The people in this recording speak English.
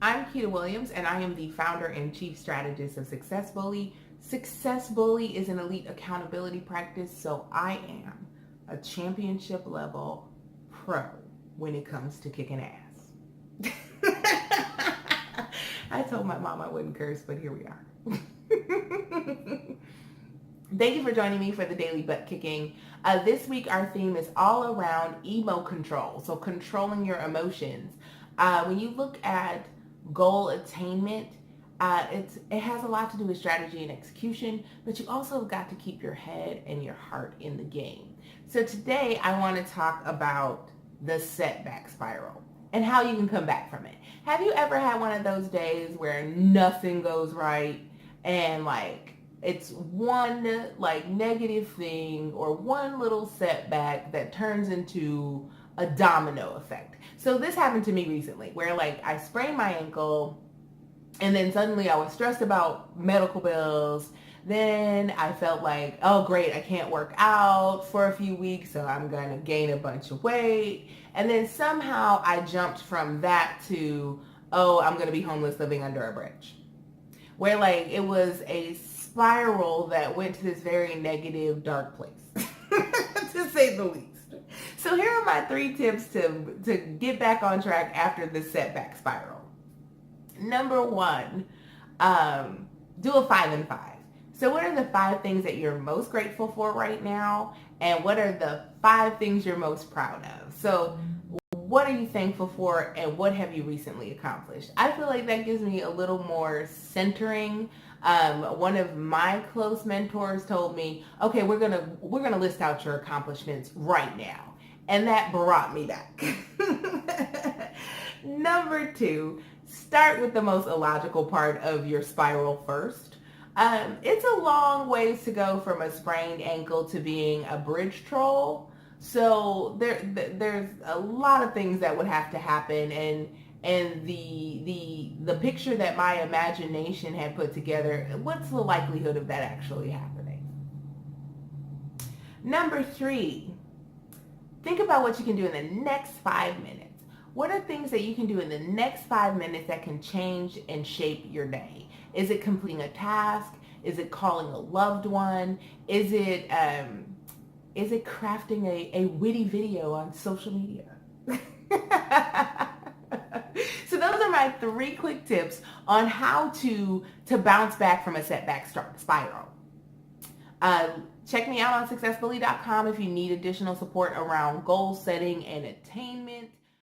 I'm Keita Williams, and I am the founder and chief strategist of Success Bully. Success Bully is an elite accountability practice, so I am a championship level pro when it comes to kicking ass. I told my mom I wouldn't curse, but here we are. Thank you for joining me for the daily butt kicking. This week our theme is all around emo control, so controlling your emotions. When you look at goal attainment, it has a lot to do with strategy and execution, but you also got to keep your head and your heart in the game. So today I want to talk about the setback spiral and how you can come back from it. Have you ever had one of those days where nothing goes right and it's one negative thing or one little setback that turns into a domino effect? So this happened to me recently where I sprained my ankle and then suddenly I was stressed about medical bills. Then I felt like, oh great, I can't work out for a few weeks, so I'm going to gain a bunch of weight. And then somehow I jumped from that to, oh, I'm going to be homeless living under a bridge. Where it was a spiral that went to this very negative, dark place, to say the least. So here are my 3 tips to get back on track after the setback spiral. Number 1, do a 5 and 5. So what are the 5 things that you're most grateful for right now? And what are the 5 things you're most proud of? So what are you thankful for and what have you recently accomplished? I feel like that gives me a little more centering. One of my close mentors told me, okay, we're gonna list out your accomplishments right now. And that brought me back. Number 2, start with the most illogical part of your spiral first. It's a long ways to go from a sprained ankle to being a bridge troll. So there's a lot of things that would have to happen, and the picture that my imagination had put together, what's the likelihood of that actually happening? Number 3, think about what you can do in the next 5 minutes. What are things that you can do in the next 5 minutes that can change and shape your day? Is it completing a task? Is it calling a loved one? Is it crafting a witty video on social media? So those are my 3 quick tips on how to bounce back from a setback spiral. Check me out on successbully.com if you need additional support around goal setting and attainment.